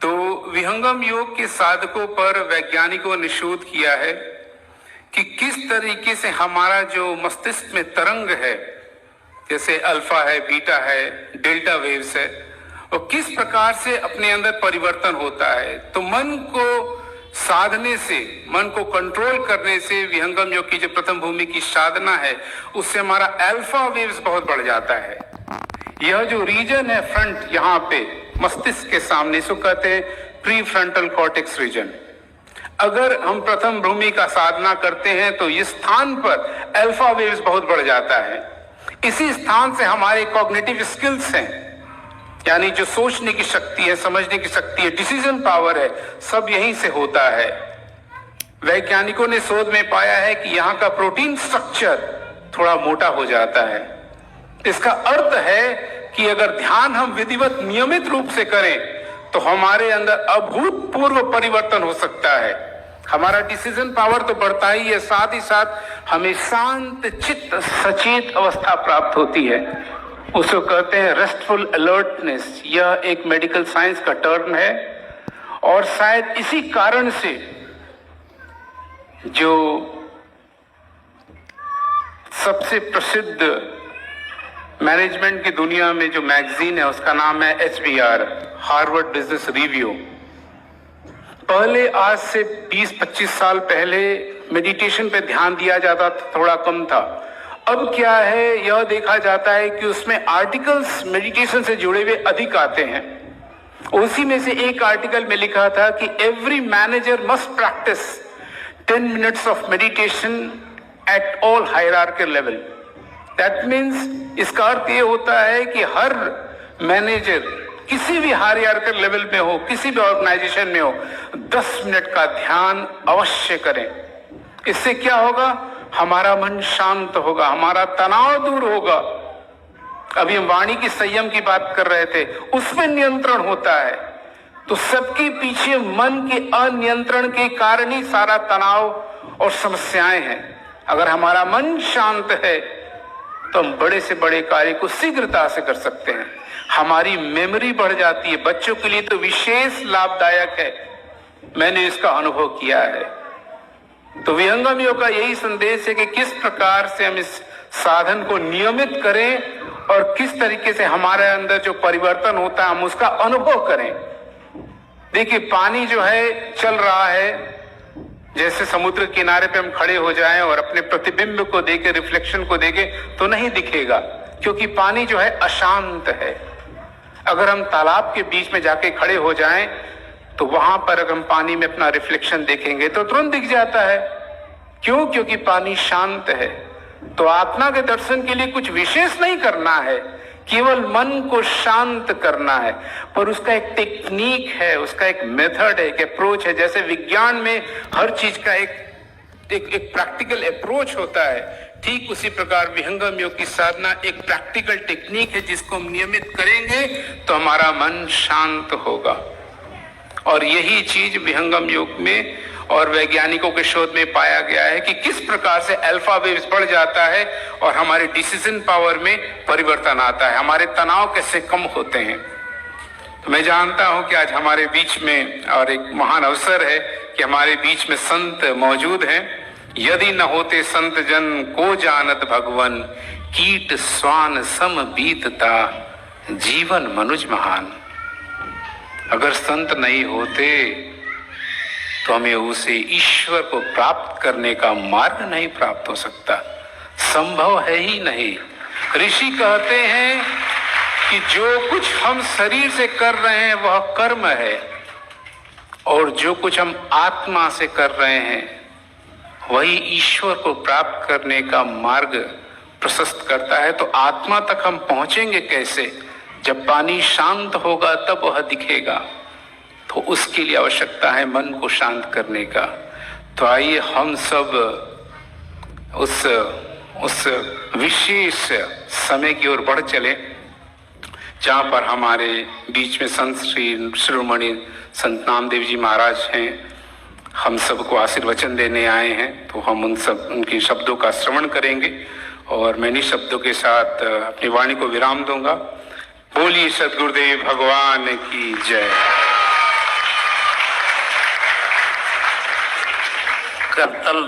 तो विहंगम योग के साधकों पर वैज्ञानिकों ने शोध किया है कि किस तरीके से हमारा जो मस्तिष्क में तरंग है, जैसे अल्फा है, बीटा है, डेल्टा वेव्स है, और किस प्रकार से अपने अंदर परिवर्तन होता है। तो मन को साधने से, मन को कंट्रोल करने से, विहंगम योग की जो प्रथम भूमि की साधना है, उससे हमारा अल्फा वेव्स बहुत बढ़ जाता है। यह जो रीजन है फ्रंट, यहाँ पे मस्तिष्क के सामने, इसको कहते हैं प्री फ्रंटल कॉर्टेक्स रीजन। अगर हम प्रथम भूमि का साधना करते हैं तो इस स्थान पर अल्फा वेव्स बहुत बढ़ जाता है। इसी स्थान से हमारे कॉग्निटिव स्किल्स हैं, यानी जो सोचने की शक्ति है, समझने की शक्ति है, डिसीजन पावर है, सब यहीं से होता है। वैज्ञानिकों ने शोध में पाया है कि यहाँ का प्रोटीन स्ट्रक्चर थोड़ा मोटा हो जाता है। इसका अर्थ है कि अगर ध्यान हम विधिवत नियमित रूप से करें तो हमारे अंदर अभूतपूर्व परिवर्तन हो सकता है। हमारा डिसीजन पावर तो बढ़ता ही है, साथ ही साथ हमें शांत चित्त सचेत अवस्था प्राप्त होती है। उसको कहते हैं रेस्टफुल अलर्टनेस। यह एक मेडिकल साइंस का टर्म है और शायद इसी कारण से जो सबसे प्रसिद्ध मैनेजमेंट की दुनिया में जो मैगजीन है उसका नाम है HBR, हार्वर्ड बिजनेस रिव्यू। पहले, आज से 20-25 साल पहले मेडिटेशन पे ध्यान दिया जाता था, थोड़ा कम था। अब क्या है, यह देखा जाता है कि उसमें आर्टिकल्स मेडिटेशन से जुड़े हुए अधिक आते हैं। उसी में से एक आर्टिकल में लिखा था कि every manager must practice 10 minutes of meditation at all hierarchical level. That means, इसका अर्थ ये होता है कि हर मैनेजर किसी भी हायरार्किकल लेवल में हो, किसी भी ऑर्गेनाइजेशन में हो, 10 मिनट का ध्यान अवश्य करें। इससे क्या होगा, हमारा मन शांत होगा, हमारा तनाव दूर होगा। अभी हम वाणी की संयम की बात कर रहे थे, उसमें नियंत्रण होता है। तो सबके पीछे मन के अनियंत्रण के कारण ही सारा तनाव और समस्याएं हैं। अगर हमारा मन शांत है तो हम बड़े से बड़े कार्य को शीघ्रता से कर सकते हैं। हमारी मेमोरी बढ़ जाती है, बच्चों के लिए तो विशेष लाभदायक है, मैंने इसका अनुभव किया है। तो विहंगम योग का यही संदेश है कि किस प्रकार से हम इस साधन को नियमित करें और किस तरीके से हमारे अंदर जो परिवर्तन होता है हम उसका अनुभव करें। देखिए, पानी जो है चल रहा है, जैसे समुद्र किनारे पे हम खड़े हो जाएं और अपने प्रतिबिंब को देखें, रिफ्लेक्शन को देखें, तो नहीं दिखेगा, क्योंकि पानी जो है अशांत है। अगर हम तालाब के बीच में जाके खड़े हो जाएं तो वहां पर अगर हम पानी में अपना रिफ्लेक्शन देखेंगे तो तुरंत दिख जाता है। क्यों? क्योंकि पानी शांत है। तो आत्मा के दर्शन के लिए कुछ विशेष नहीं करना है, केवल मन को शांत करना है। पर उसका एक टेक्निक है, उसका एक मेथड है, एक अप्रोच है। जैसे विज्ञान में हर चीज का एक प्रैक्टिकल अप्रोच होता है, ठीक उसी प्रकार विहंगम योग की साधना एक प्रैक्टिकल टेक्निक है, जिसको हम नियमित करेंगे तो हमारा मन शांत होगा। और यही चीज विहंगम योग में और वैज्ञानिकों के शोध में पाया गया है कि किस प्रकार से अल्फा वेव्स बढ़ जाता है और हमारे डिसीजन पावर में परिवर्तन आता है, हमारे तनाव कैसे कम होते हैं। तो मैं जानता हूं कि आज हमारे बीच में और एक महान अवसर है कि हमारे बीच में संत मौजूद हैं। यदि न होते संत जन को जानत भगवन, कीट स्वान सम बीतता जीवन मनुज महान। अगर संत नहीं होते तो हमें उसे ईश्वर को प्राप्त करने का मार्ग नहीं प्राप्त हो सकता, संभव है ही नहीं। ऋषि कहते हैं कि जो कुछ हम शरीर से कर रहे हैं वह कर्म है, और जो कुछ हम आत्मा से कर रहे हैं वही ईश्वर को प्राप्त करने का मार्ग प्रशस्त करता है। तो आत्मा तक हम पहुंचेंगे कैसे? जब पानी शांत होगा तब वह दिखेगा। तो उसके लिए आवश्यकता है मन को शांत करने का। तो आइए हम सब उस विशेष समय की ओर बढ़ चले जहाँ पर हमारे बीच में संत श्री शिरोमणि संत नामदेव जी महाराज हैं। हम सबको आशीर्वचन देने आए हैं, तो हम उनके शब्दों का श्रवण करेंगे और मैं इन्हीं शब्दों के साथ अपनी वाणी को विराम दूंगा। बोलिए सद्गुरुदेव भगवान की जय। करतल